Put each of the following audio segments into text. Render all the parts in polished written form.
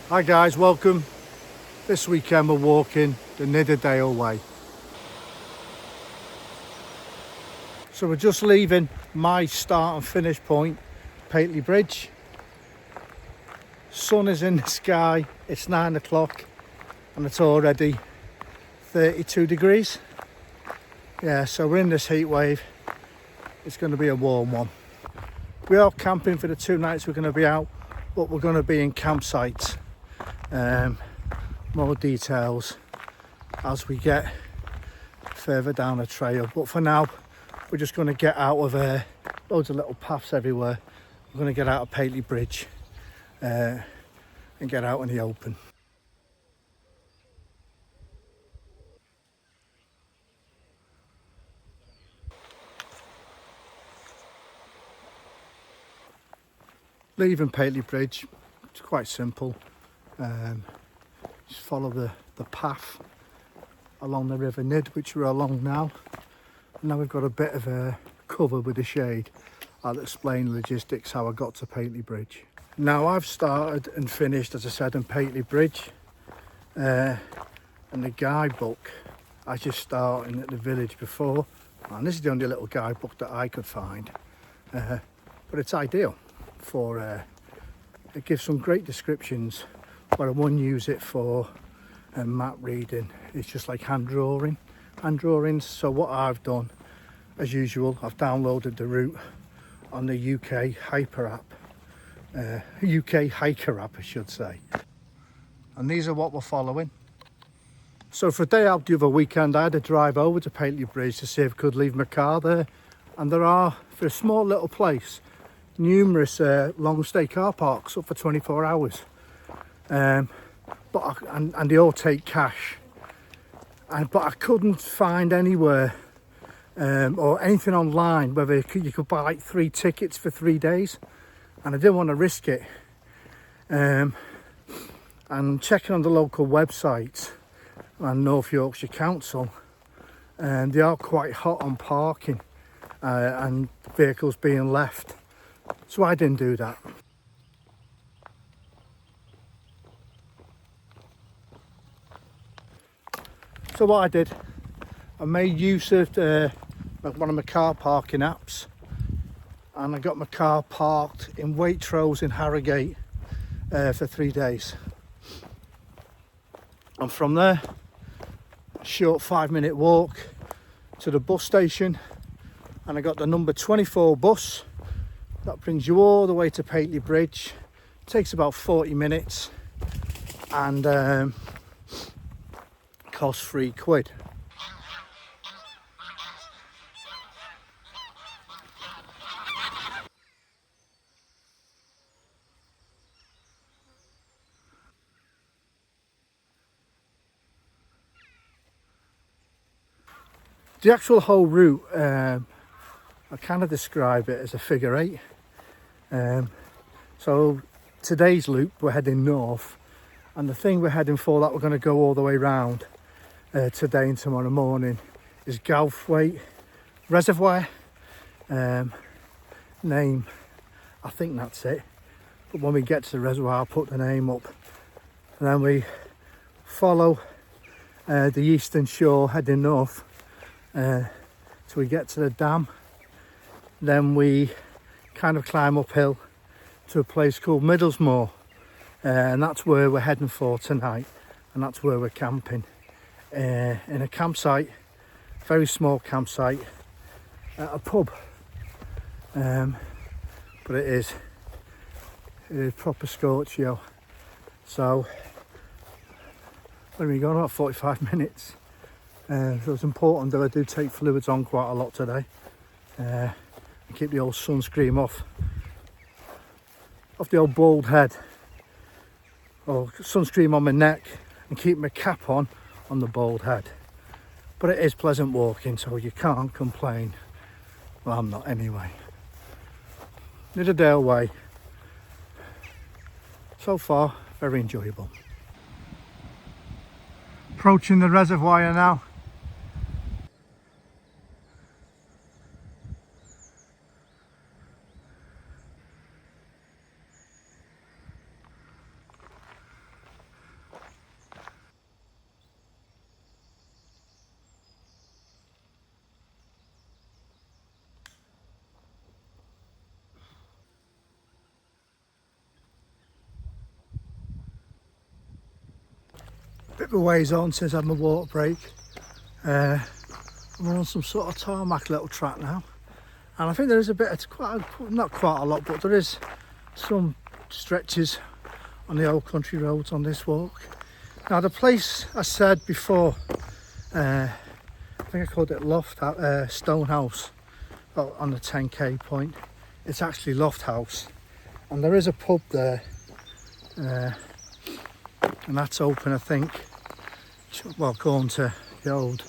Hi guys, welcome. This weekend we're walking the Nidderdale Way. So we're just leaving my start and finish point, Pateley Bridge. Sun is in the sky, it's 9 o'clock and it's already 32 degrees. Yeah, so we're in this heat wave. It's going to be a warm one. We are camping for the 2 nights we're going to be out, but we're going to be in campsites. More details as we get further down the trail, but for now we're just going to get out of loads of little paths everywhere. We're going to get out of Pateley Bridge and get out in the open. Leaving Pateley Bridge, it's quite simple. Just follow the path along the River Nid, which we're along now. Now we've got a bit of a cover with the shade. I'll explain logistics how I got to Pateley Bridge. Now I've started and finished, as I said, in Pateley Bridge. And the guidebook, I just starting at the village before. And this is the only little guidebook that I could find. But it's ideal for, it gives some great descriptions, but I won't use it for map reading. It's just like hand drawings. So what I've done, as usual, I've downloaded the route on the UK Hyper app, UK Hiker app I should say. And these are what we're following. So for a day out the other weekend, I had to drive over to Pateley Bridge to see if I could leave my car there. And there are, for a small little place, numerous long stay car parks up for 24 hours. And they all take cash. But I couldn't find anywhere or anything online whether you could buy like 3 tickets for 3 days, and I didn't want to risk it. And checking on the local websites and North Yorkshire Council, and they are quite hot on parking and vehicles being left, so I didn't do that. So what I did, I made use of one of my car parking apps, and I got my car parked in Waitrose in Harrogate for 3 days. And from there, a short 5-minute walk to the bus station, and I got the number 24 bus. That brings you all the way to Pateley Bridge. It takes about 40 minutes and costs £3. The actual whole route, I kind of describe it as a figure 8. So today's loop, we're heading north, and the thing we're heading for that we're going to go all the way round today and tomorrow morning is Galthwaite Reservoir. Name, I think that's it, but when we get to the reservoir I'll put the name up, and then we follow the eastern shore heading north till we get to the dam. Then we kind of climb uphill to a place called Middlesmoor, and that's where we're heading for tonight, and that's where we're camping in a campsite, very small campsite at a pub. But it is proper scorchio. So when we got about 45 minutes. So it's important that I do take fluids on quite a lot today and keep the old sunscreen off the old bald head, or sunscreen on my neck, and keep my cap on the bald head. But it is pleasant walking, so you can't complain. Well, I'm not anyway. Nidderdale Way. So far, very enjoyable. Approaching the reservoir now. bit of a ways on since I had my water break. We're on some sort of tarmac little track now, and I think there is a bit of not quite a lot, but there is some stretches on the old country roads on this walk. Now the place I said before, I think I called it Stonehouse, well, on the 10k point. It's actually Loft House, and there is a pub there, and that's open, I think, well, according to the old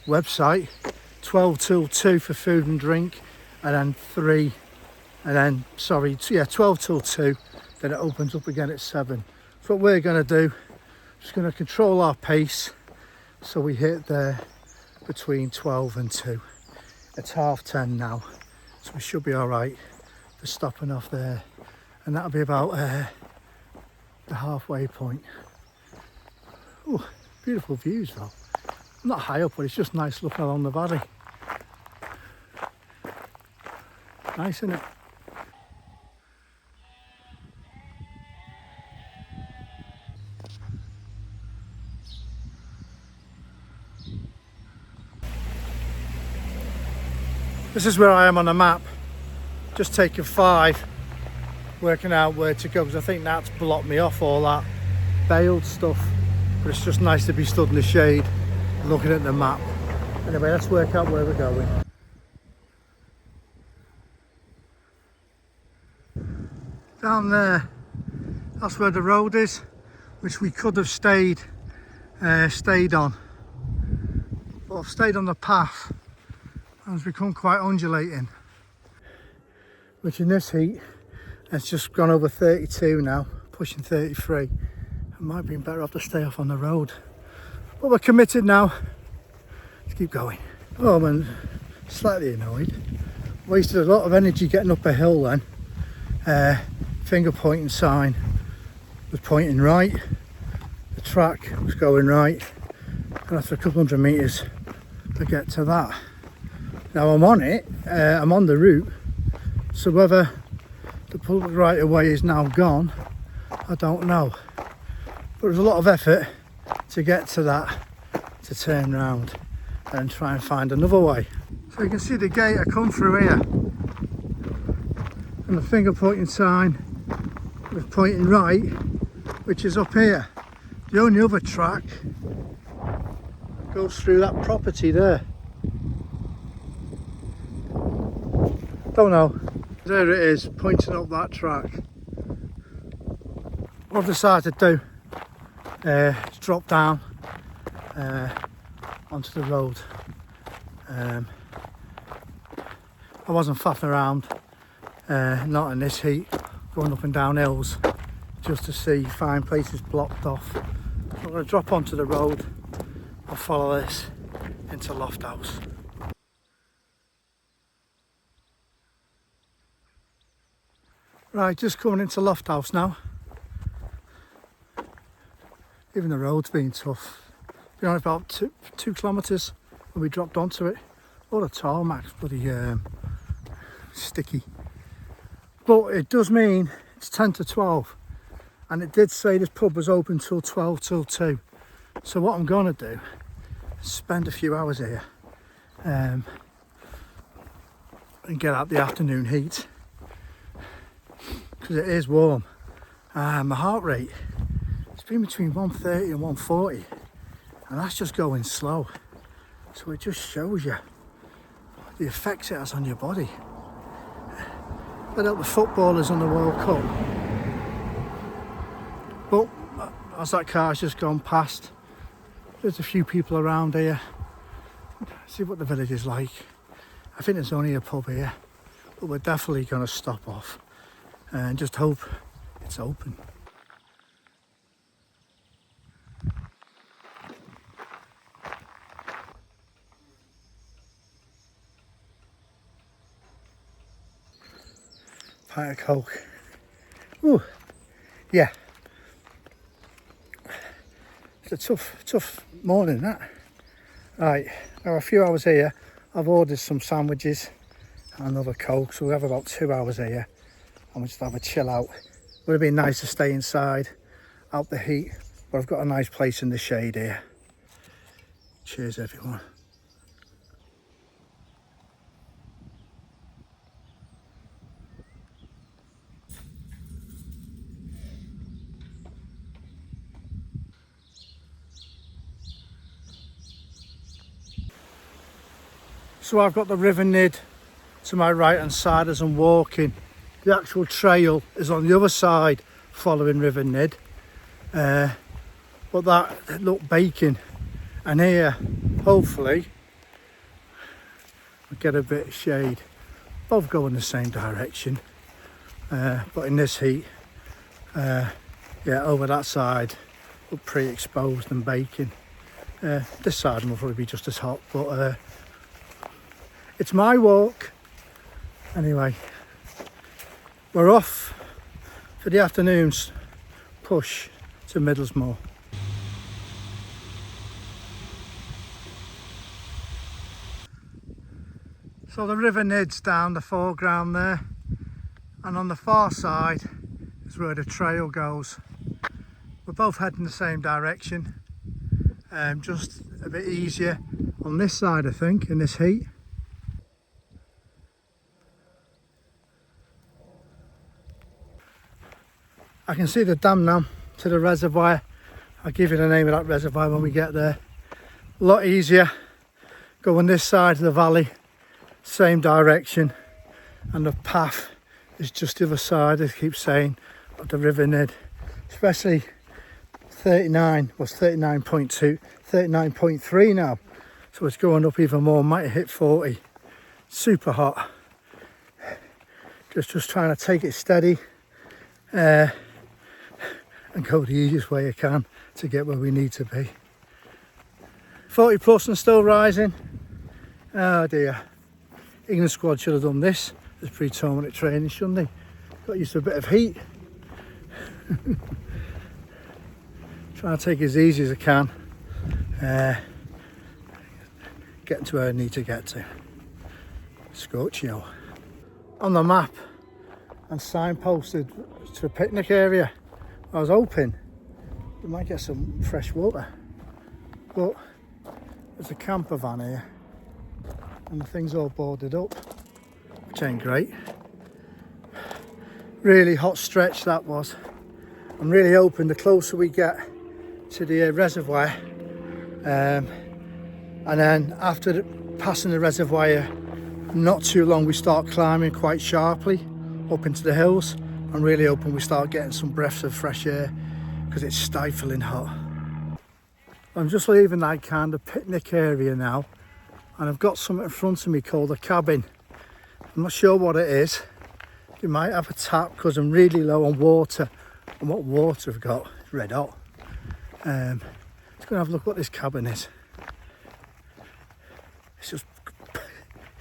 website, 12 till 2 for food and drink, and then 12 till 2, then it opens up again at 7. So what we're going to do, just going to control our pace so we hit there between 12 and 2. It's 10:30 now, so we should be all right for stopping off there, and that'll be about the halfway point. Oh, beautiful views though. Not high up, but it's just nice looking along the valley. Nice, isn't it? This is where I am on the map. Just taking 5, working out where to go, because I think that's blocked me off all that baled stuff. But it's just nice to be stood in the shade looking at the map. Anyway, let's work out where we're going. Down there, that's where the road is, which we could have stayed on. But I've stayed on the path, and it's become quite undulating. Which in this heat, it's just gone over 32 now, pushing 33. It might be better off to stay off on the road. But we're committed now. Let's keep going. Oh, I'm slightly annoyed. Wasted a lot of energy getting up a hill then. Finger pointing sign was pointing right. The track was going right. And after a couple hundred metres to get to that. Now I'm on it, I'm on the route. So whether the public right of way is now gone, I don't know. But there's a lot of effort to get to that, to turn round and try and find another way. So you can see the gate I come through here, and the finger pointing sign was pointing right, which is up here. The only other track goes through that property there. Don't know. There it is, pointing up that track. What I've decided to do is drop down onto the road. I wasn't faffing around, not in this heat, going up and down hills just to find places blocked off. I'm going to drop onto the road and follow this into Loft House. Right, just coming into Loft House now. Even the road's been tough. Been on about 2 kilometres when we dropped onto it. All the tarmac's bloody sticky. But it does mean it's 10 to 12. And it did say this pub was open till 12 till 2. So what I'm going to do is spend a few hours here and get out the afternoon heat. Because it is warm. My heart rate, it's been between 130 and 140. And that's just going slow. So it just shows you the effects it has on your body. But help the footballers on the World Cup. But as that car's just gone past, there's a few people around here. See what the village is like. I think there's only a pub here, but we're definitely going to stop off and just hope it's open. Pint of Coke. Ooh, yeah. It's a tough morning, that. Right, now a few hours here. I've ordered some sandwiches and another Coke, so we have about 2 hours here, and we'll just have a chill out. Would have been nice to stay inside, out the heat, but but I've got a nice place in the shade here. Cheers everyone. So I've got the River Nid to my right hand side as I'm walking. The actual trail is on the other side following River Nid. But that looked baking, and here hopefully we'll get a bit of shade. Both go in the same direction, but in this heat, yeah, over that side look pretty exposed and baking. This side will probably be just as hot, but it's my walk. Anyway, we're off for the afternoon's push to Middlesmoor. So the River Nid's down the foreground there, and on the far side is where the trail goes. We're both heading the same direction, just a bit easier on this side I think in this heat. I can see the dam now to the reservoir. I'll give you the name of that reservoir when we get there. A lot easier going this side of the valley, same direction, and the path is just the other side, as I keep saying, of the River Nid. Especially 39 was 39.2, 39.3 now, so it's going up even more, might hit 40. Super hot. Just trying to take it steady and go the easiest way I can to get where we need to be. 40 plus and still rising. Oh dear. England squad should have done this as pre-tournament training, shouldn't they? Got used to a bit of heat. Trying to take it as easy as I can. Getting to where I need to get to. Scorchio. On the map and signposted to a picnic area. I was hoping we might get some fresh water, but there's a camper van here and the thing's all boarded up, which ain't great. Really hot stretch that was. I'm really hoping the closer we get to the reservoir, and then after passing the reservoir, not too long we start climbing quite sharply up into the hills. I'm really hoping we start getting some breaths of fresh air because it's stifling hot. I'm just leaving that kind of picnic area now, and I've got something in front of me called a cabin. I'm not sure what it is. You might have a tap because I'm really low on water, and what water I've got is red hot. Let's go and have a look what this cabin is. It's just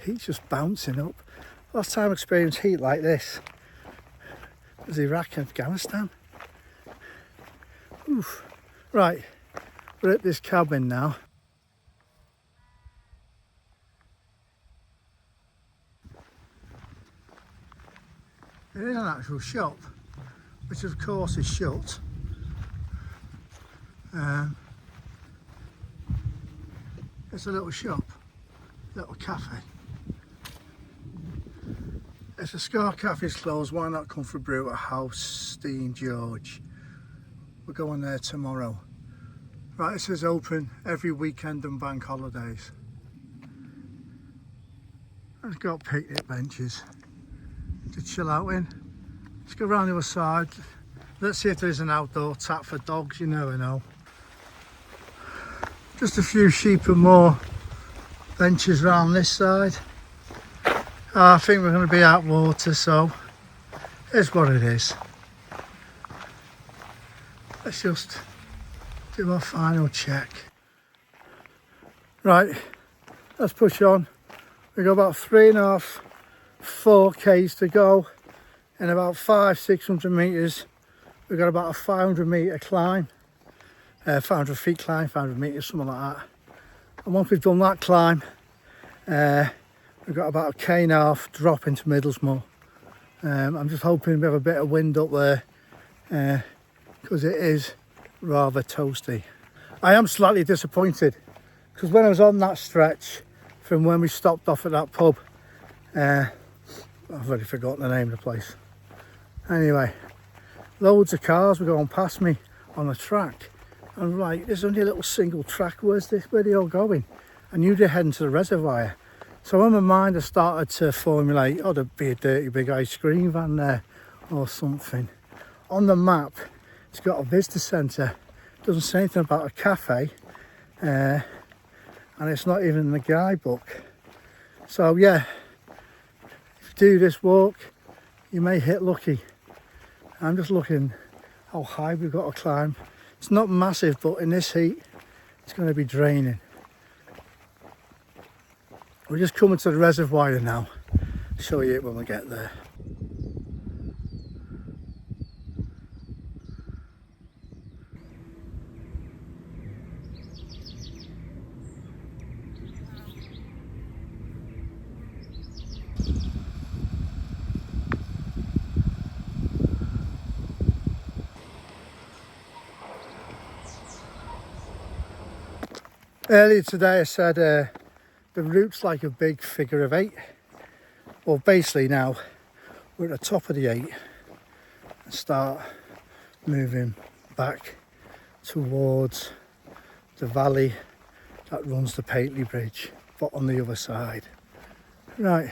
heat's just bouncing up. Last time I experienced heat like this was Iraq and Afghanistan. Oof. Right, we're at this cabin now. It is an actual shop, which of course is shut. It's a little shop, little cafe. If the Scar Cafe's closed, why not come for a brew at House Stean, Gorge? We're going there tomorrow. Right, this is open every weekend and bank holidays. It's got picnic benches to chill out in. Let's go around the other side. Let's see if there's an outdoor tap for dogs, you never know. Just a few sheep and more benches around this side. I think we're going to be out water, so it's what it is. Let's just do our final check. Right, let's push on. We've got about 3.5, 4 k's to go, and about 500-600 metres. We've got about a 500 metre climb, 500 feet climb, 500 metres, something like that. And once we've done that climb, we've got about a 1.5 k drop into Middlesmoor. I'm just hoping we have a bit of wind up there, because it is rather toasty. I am slightly disappointed because when I was on that stretch from when we stopped off at that pub, I've already forgotten the name of the place. Anyway, loads of cars were going past me on the track. I'm like, there's only a little single track, where's this, where are they all going? I knew they're heading to the reservoir. So in my mind I started to formulate, oh, there'd be a dirty big ice cream van there or something. On the map, it's got a visitor centre. Doesn't say anything about a cafe. And it's not even in the guidebook. So yeah, if you do this walk, you may hit lucky. I'm just looking how high we've got to climb. It's not massive, but in this heat, it's going to be draining. We're just coming to the reservoir now. I'll show you it when we get there. Earlier today I said the route's like a big figure of 8. Well, basically now we're at the top of the 8 and start moving back towards the valley that runs the Pateley Bridge, but on the other side. Right,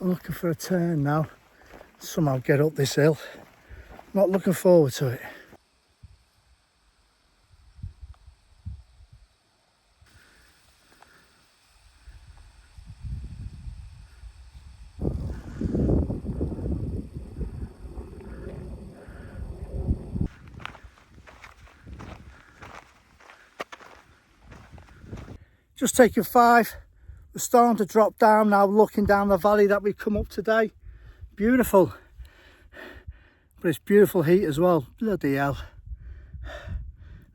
I'm looking for a turn now. Somehow get up this hill. Not looking forward to it. Just taking 5. We're starting to drop down now, looking down the valley that we've come up today. Beautiful. But it's beautiful heat as well. Bloody hell.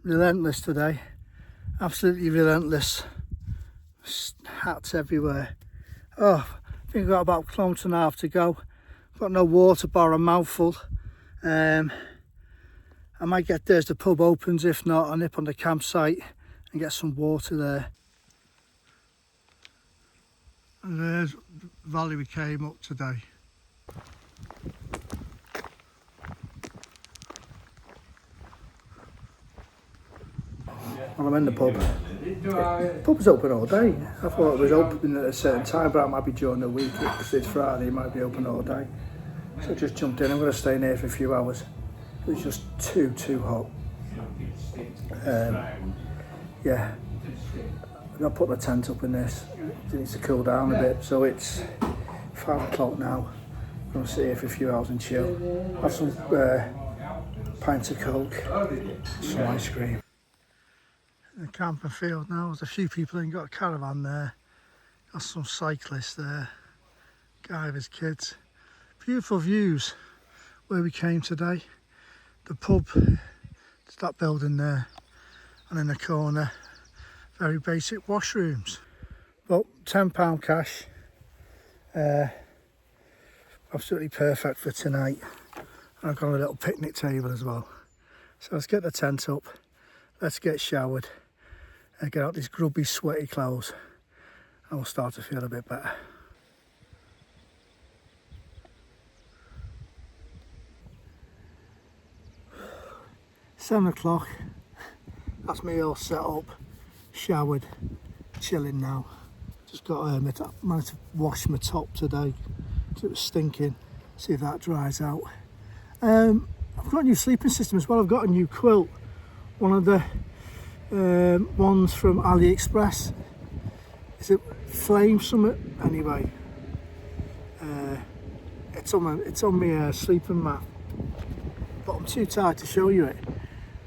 Relentless today. Absolutely relentless. Hats everywhere. Oh, I think I've got about a kilometre and a half to go. Got no water bar, a mouthful. I might get there as the pub opens. If not, I'll nip on the campsite and get some water there. And there's the valley we came up today. Well, I'm in the pub. The pub's open all day. I thought it was open at a certain time, but it might be during the week because it's Friday, it might be open all day. So I just jumped in. I'm going to stay in here for a few hours. It was just too hot. Yeah. I'm going to put the tent up in this. It needs to cool down a bit. So it's 5 o'clock now. I'm going to sit here for a few hours and chill. Have some pints of Coke, some ice cream. In the camping field now, there's a few people in, got a caravan there. Got some cyclists there. Guy with his kids. Beautiful views where we came today. The pub, it's that building there. And in the corner, very basic washrooms. But £10 cash, absolutely perfect for tonight. And I've got a little picnic table as well. So let's get the tent up, let's get showered, and get out these grubby, sweaty clothes, and we'll start to feel a bit better. £7 that's me all set up, showered, chilling now. Just got managed to wash my top today because it was stinking. See if that dries out. I've got a new sleeping system as well. I've got a new quilt, one of the ones from AliExpress. Is it Flame Summit? Anyway, it's on my sleeping mat, but I'm too tired to show you it.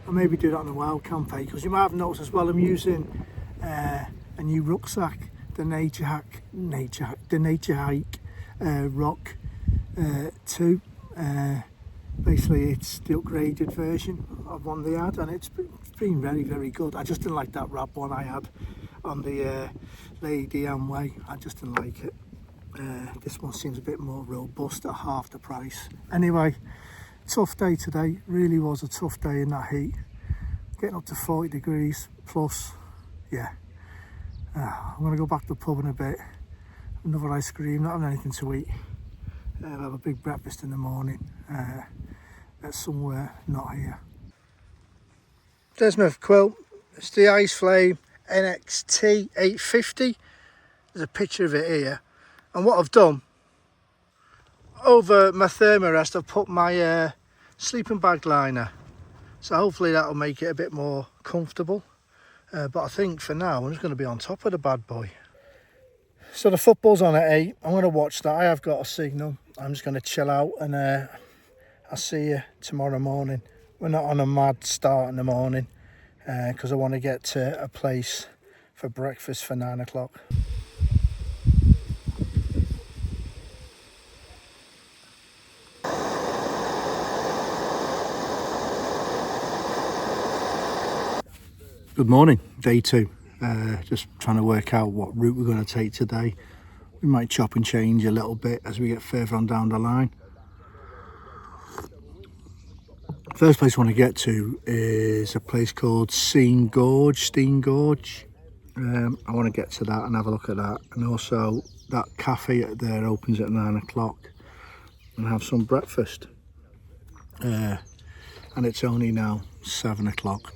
I'll maybe do that on a wild campaign, because you might have noticed as well I'm using a new rucksack, the Nature Hike Rock 2. Basically it's the upgraded version of one they had, and it's been very good. I just didn't like that wrap one I had on the Lady Anne Way. I just didn't like it. This one seems a bit more robust at half the price. Anyway, tough day today, really was a tough day in that heat. getting up to 40 degrees plus. Yeah, I'm going to go back to the pub in a bit, another ice cream, not having anything to eat. I'll have a big breakfast in the morning at somewhere not here. There's my quilt. It's the Ice Flame NXT 850. There's a picture of it here. And what I've done, over my thermarest, I've put my sleeping bag liner. So hopefully that'll make it a bit more comfortable. But I think for now, I'm just going to be on top of the bad boy. So the football's on at 8. I'm going to watch that. I have got a signal. I'm just going to chill out and I'll see you tomorrow morning. We're not on a mad start in the morning because I want to get to a place for breakfast for 9 o'clock. Good morning, day 2. Just trying to work out what route we're going to take today. We might chop and change a little bit as we get further on down the line. First place I want to get to is a place called Stean Gorge. I want to get to that and have a look at that. And also that cafe there opens at 9 o'clock and have some breakfast. And it's only now 7 o'clock.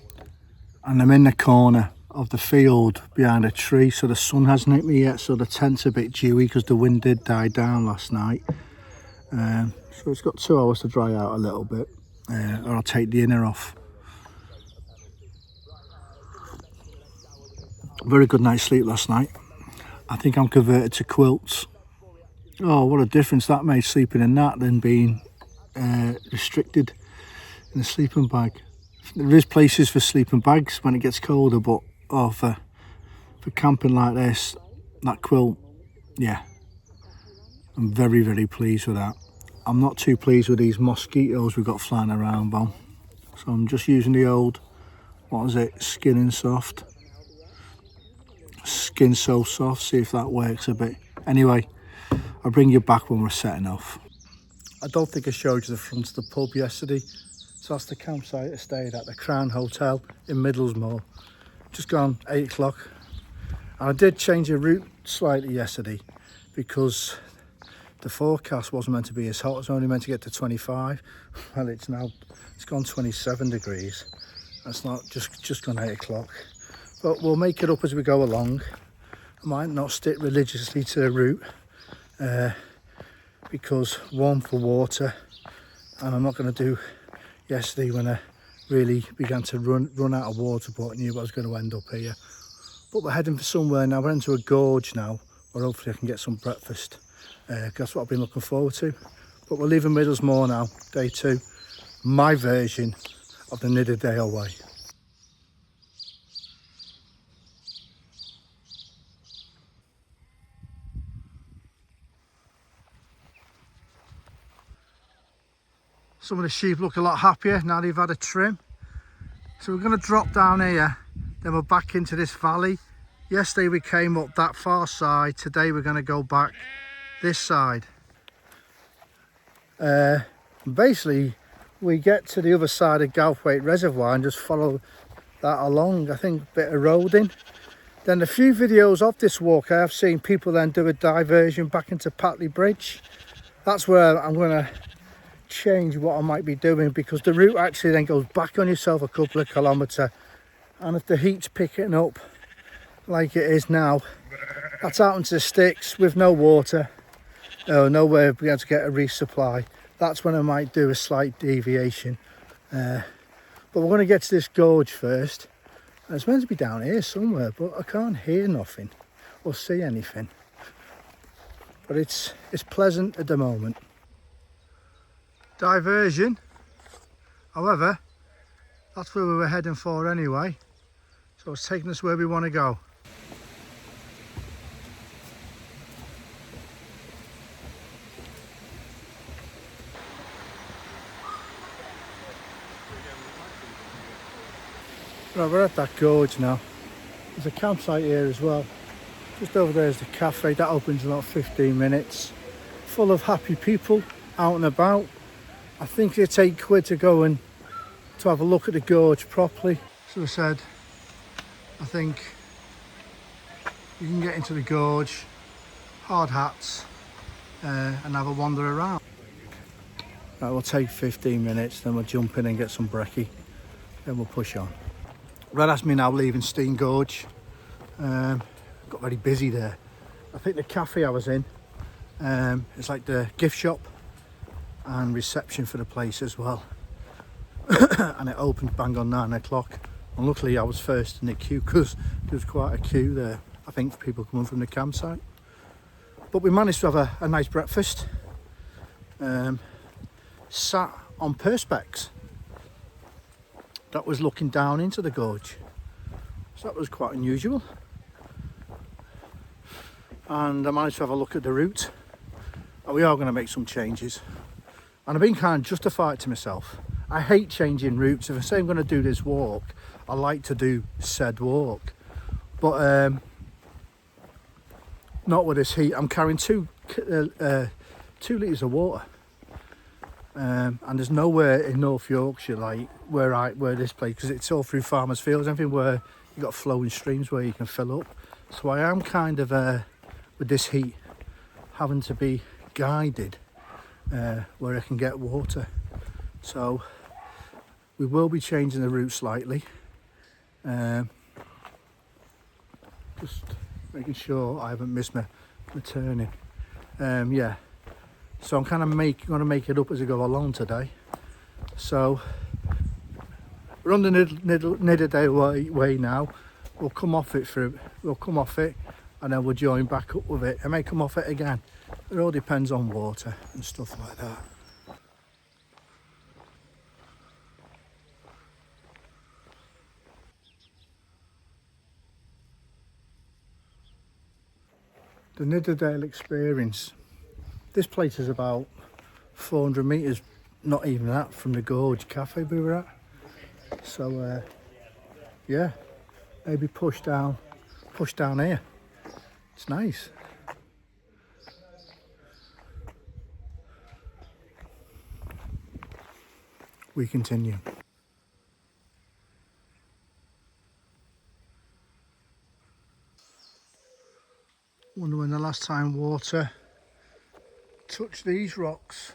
And I'm in the corner of the field behind a tree, so the sun hasn't hit me yet, so the tent's a bit dewy because the wind did die down last night. So it's got 2 hours to dry out a little bit, or I'll take the inner off. Very good night's sleep last night. I think I'm converted to quilts. Oh, what a difference that made, sleeping in that than being restricted in a sleeping bag. There is places for sleeping bags when it gets colder, but for camping like this, that quilt, yeah, I'm very, very pleased with that. I'm not too pleased with these mosquitoes we've got flying around, though. So I'm just using the old, what is it, Skin So Soft, see if that works a bit. Anyway, I'll bring you back when we're setting off. I don't think I showed you the front of the pub yesterday. So that's the campsite I stayed at, the Crown Hotel in Middlesmoor. Just gone 8 o'clock. And I did change the route slightly yesterday because the forecast wasn't meant to be as hot. It was only meant to get to 25. Well, it's gone 27 degrees. That's not just gone 8 o'clock. But we'll make it up as we go along. I might not stick religiously to the route because one, for water, and I'm not going to do yesterday when I really began to run out of water, but I knew I was going to end up here. But we're heading for somewhere now. We're into a gorge now, where hopefully I can get some breakfast. That's what I've been looking forward to. But we're leaving Middlesmoor now, day 2. My version of the Nidderdale Way. Some of the sheep look a lot happier now they've had a trim. So we're going to drop down here, then we're back into this valley. Yesterday we came up that far side, today we're going to go back this side. Basically we get to the other side of Galthwaite Reservoir and just follow that along. I think a bit of roading. Then a few videos of this walk I have seen people then do a diversion back into Pateley Bridge. That's where I'm going to change what I might be doing, because the route actually then goes back on yourself a couple of kilometres, and if the heat's picking up like it is now, that's out into the sticks with no water, no way of being able to get a resupply. That's when I might do a slight deviation, but we're going to get to this gorge first. And it's meant to be down here somewhere, but I can't hear nothing or see anything, but it's pleasant at the moment. Diversion, however, that's where we were heading for anyway, so it's taking us where we want to go. Right, we're at that gorge now. There's a campsite here as well. Just over there is the cafe, that opens in about 15 minutes. Full of happy people out and about. I think it's £8 to go and to have a look at the gorge properly. So I said, I think you can get into the gorge, hard hats, and have a wander around. Right, we'll take 15 minutes, then we'll jump in and get some brekkie, then we'll push on. Right, that's me now leaving Stean Gorge. Got very busy there. I think the cafe I was in, it's like the gift shop and reception for the place as well. And it opened bang on 9 o'clock. And luckily I was first in the queue because there was quite a queue there, I think, for people coming from the campsite. But we managed to have a nice breakfast. Sat on perspex that was looking down into the gorge. So that was quite unusual. And I managed to have a look at the route. And we are going to make some changes. And I've been kind of justified to myself. I hate changing routes. If I say I'm going to do this walk, I like to do said walk. But not with this heat. I'm carrying 2 litres of water. And there's nowhere in North Yorkshire like where this place, because it's all through farmers' fields, everything where you've got flowing streams where you can fill up. So I am kind of, with this heat, having to be guided where I can get water. So we will be changing the route slightly. Just making sure I haven't missed my turning. Yeah. So I'm kind of going to make it up as I go along today. So we're on the Nidderdale Way now. We'll come off it and then we'll join back up with it. I may come off it again. It all depends on water and stuff like that. The Nidderdale experience. This place is about 400 metres, not even that, from the Gorge cafe we were at. So yeah, maybe push down here. It's nice. We continue. Wonder when the last time water touched these rocks.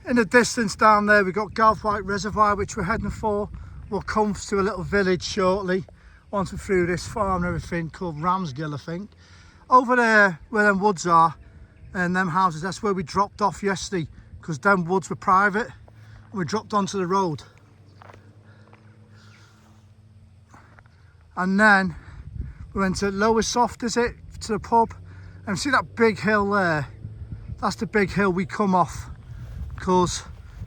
In the distance down there we've got Gorge reservoir, which we're heading for. We'll come to a little village shortly once we're through this farm and everything, called Ramsgill I think. Over there where them woods are and them houses, that's where we dropped off yesterday, because them woods were private and we dropped onto the road. And then we went to Lower Soft, is it, to the pub, and see that big hill there? That's the big hill we come off, because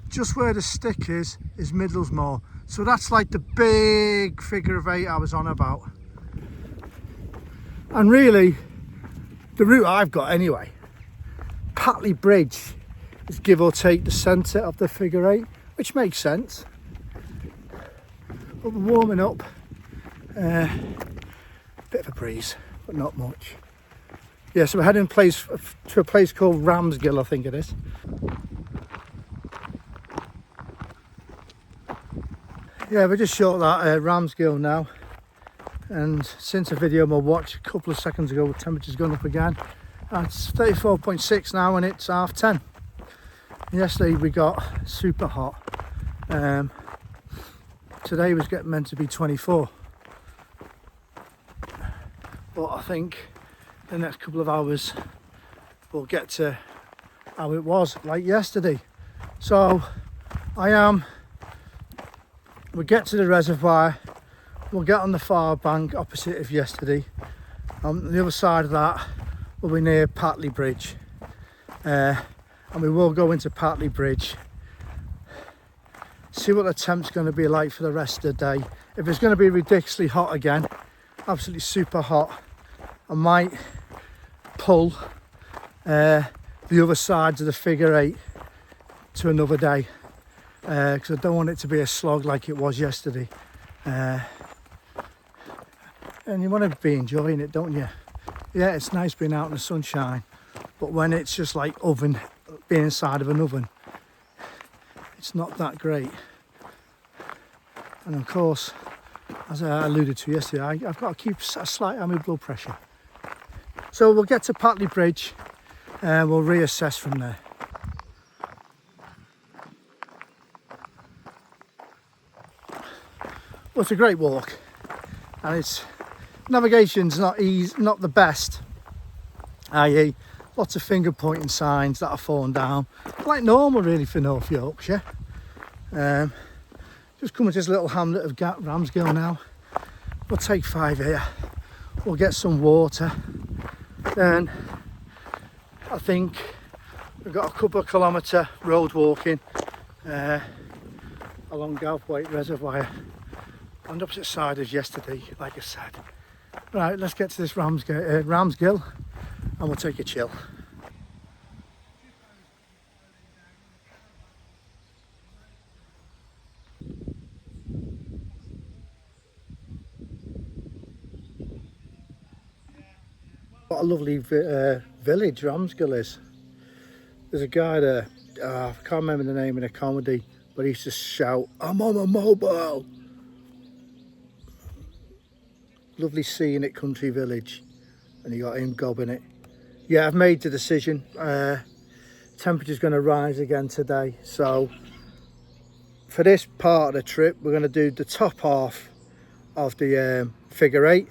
just where the stick is Middlesmoor. So that's like the big figure of 8 I was on about. And really, the route I've got anyway, Pateley Bridge is give or take the centre of the figure 8, which makes sense. But we're warming up. Bit of a breeze, but not much. Yeah, so we're heading to a place called Ramsgill, I think it is. Yeah, we're just short of that Ramsgill now, and since the video on my watch a couple of seconds ago, the temperature's gone up again. It's 34.6 now and it's 10:30. Yesterday we got super hot. Today was meant to be 24, but I think the next couple of hours we'll get to how it was like yesterday. So we'll get to the reservoir, we'll get on the far bank opposite of yesterday. On the other side of that will be near Pateley Bridge, and we will go into Pateley Bridge, see what the temp's going to be like for the rest of the day. If it's going to be ridiculously hot again, absolutely super hot, I might pull the other sides of the figure 8 to another day, because I don't want it to be a slog like it was yesterday. And you want to be enjoying it, don't you? Yeah, it's nice being out in the sunshine, but when it's just like being inside of an oven, it's not that great. And of course, as I alluded to yesterday, I've got to keep a slight eye on my blood pressure. So we'll get to Pateley Bridge and we'll reassess from there. Well, it's a great walk, and navigation's not the best, i.e. lots of finger pointing signs that are falling down, like normal really for North Yorkshire. Just coming to this little hamlet of Ramsgill now. We'll take 5 here, we'll get some water, then I think we've got a couple of kilometre road walking along Galthwaite Reservoir on the opposite side as yesterday, like I said. Right, let's get to this Ramsgill and we'll take a chill. What a lovely village Ramsgill is. There's a guy there, I can't remember the name of the comedy, but he used to shout, "I'm on a mobile." Lovely scenic country village, and you got him gobbing it. Yeah, I've made the decision. Temperature's going to rise again today, so for this part of the trip we're going to do the top half of the figure 8.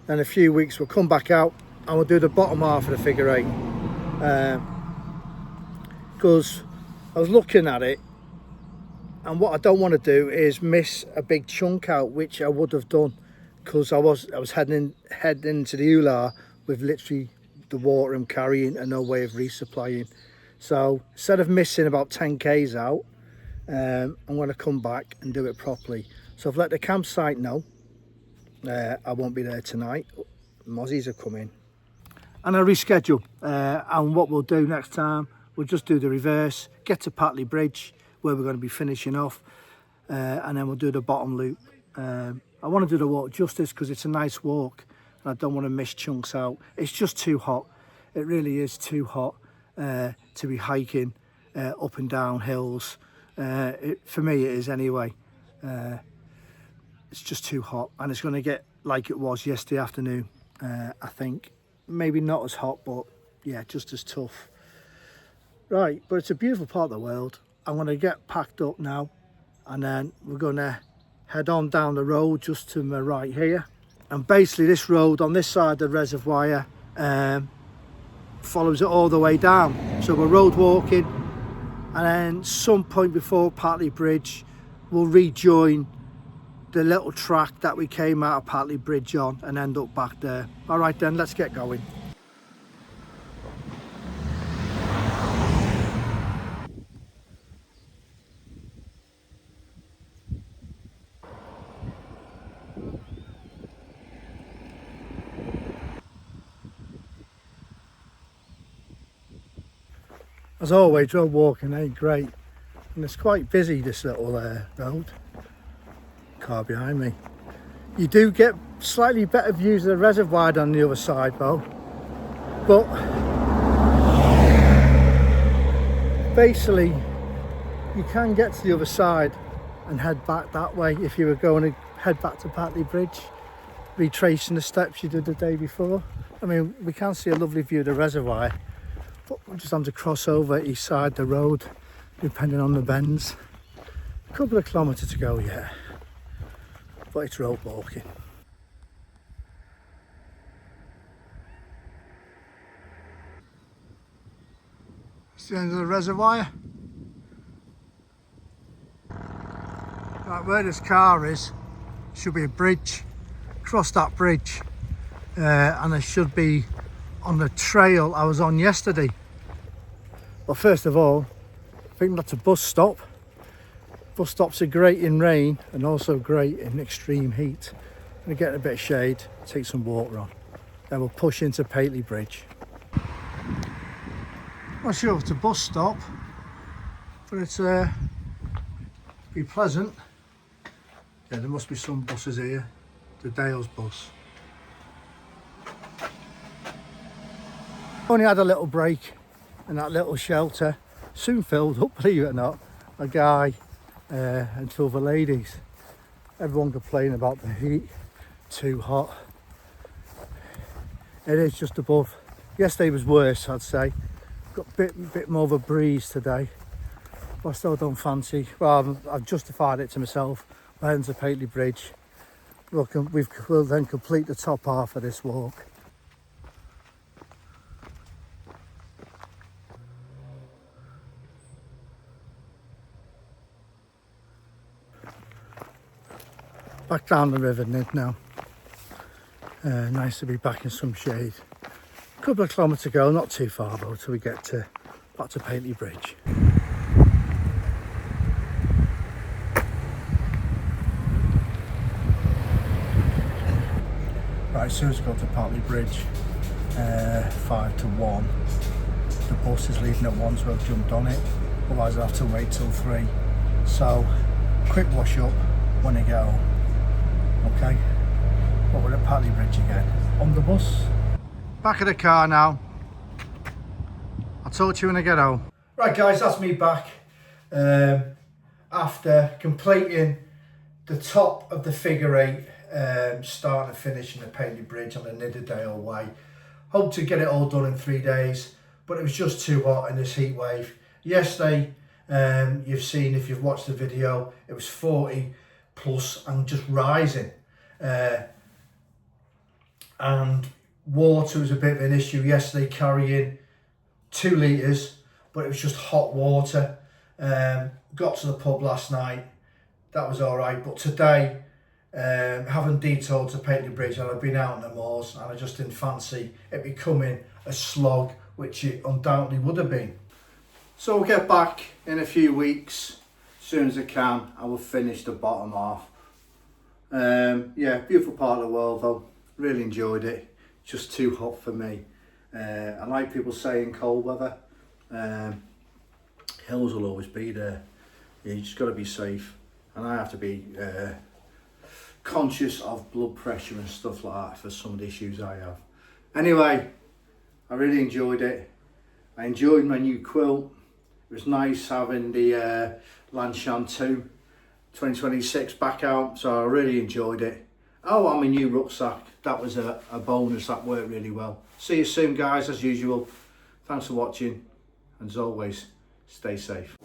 Then a few weeks we'll come back out and we'll do the bottom half of the figure 8, because I was looking at it, and what I don't want to do is miss a big chunk out, which I would have done, because I was heading into the Ular with literally the water I'm carrying and no way of resupplying. So instead of missing about 10 k's out, I'm going to come back and do it properly. So I've let the campsite know I won't be there tonight. Mozzies have come in, and I reschedule. And what we'll do next time, we'll just do the reverse, get to Pateley Bridge where we're going to be finishing off, and then we'll do the bottom loop. I want to do the walk justice because it's a nice walk and I don't want to miss chunks out. It's just too hot. It really is too hot to be hiking up and down hills. For me it is anyway. It's just too hot, and it's going to get like it was yesterday afternoon. I think maybe not as hot, but yeah, just as tough. Right, but it's a beautiful part of the world. I'm going to get packed up now, and then we're going to head on down the road just to my right here. And basically this road on this side of the reservoir follows it all the way down. So we're road walking, and then some point before Pateley Bridge we'll rejoin the little track that we came out of Pateley Bridge on and end up back there. All right then, let's get going. As always, road walking ain't great, and it's quite busy, this little road. Car behind me. You do get slightly better views of the reservoir on the other side though, but basically you can get to the other side and head back that way if you were going to head back to Pateley Bridge, retracing the steps you did the day before. I mean, we can see a lovely view of the reservoir, but we're just having to cross over each side of the road depending on the bends. A couple of kilometres to go yet, but it's road walking. It's the end of the reservoir. Right, where this car is should be a bridge. Cross that bridge and I should be on the trail I was on yesterday. Well, first of all, I think that's a bus stop. Bus stops are great in rain and also great in extreme heat. I'm going to get a bit of shade, take some water on, then we'll push into Pateley Bridge. Not sure if it's a bus stop, but it's be pleasant. Yeah, there must be some buses here. The Dales bus. Only had a little break in that little shelter. Soon filled up, believe it or not. A guy and two other ladies. Everyone complaining about the heat. Too hot. It is just above. Yesterday was worse, I'd say. Got a bit more of a breeze today. But I still don't fancy. Well, I've justified it to myself. We're heading to Pateley Bridge. We'll then complete the top half of this walk. Back down the river Nid now. Nice to be back in some shade. A couple of kilometres to go, not too far though, till we get back to Pateley Bridge. Right, as soon as we got to Pateley Bridge, 5 to 1, the bus is leaving at 1, so I've jumped on it. Otherwise I'll have to wait till 3. So, quick wash up when I get home. Okay, but we're at Pateley Bridge again, on the bus. Back of the car now. I'll talk to you when I get home. Right guys, that's me back. After completing the top of the figure 8, start and finishing the Pateley Bridge on the Nidderdale Way. Hope to get it all done in 3 days, but it was just too hot in this heat wave. Yesterday, you've seen, if you've watched the video, it was 40 plus and just rising. And water was a bit of an issue yesterday, carrying 2 litres, but it was just hot water. Got to the pub last night, that was all right, but today, having detoured to Pateley Bridge, and I've been out in the moors, and I just didn't fancy it becoming a slog, which it undoubtedly would have been. So we'll get back in a few weeks, as soon as I can. I will finish the bottom half. Yeah, beautiful part of the world though, really enjoyed it. Just too hot for me. I like people saying cold weather. Hills will always be there. You just got to be safe, and I have to be conscious of blood pressure and stuff like that for some of the issues I have. Anyway, I really enjoyed it. I enjoyed my new quilt. It was nice having the Lanshan 2 2026 back out, so I really enjoyed it. Oh, and my new rucksack, that was a bonus, that worked really well. See you soon guys, as usual. Thanks for watching, and as always, stay safe.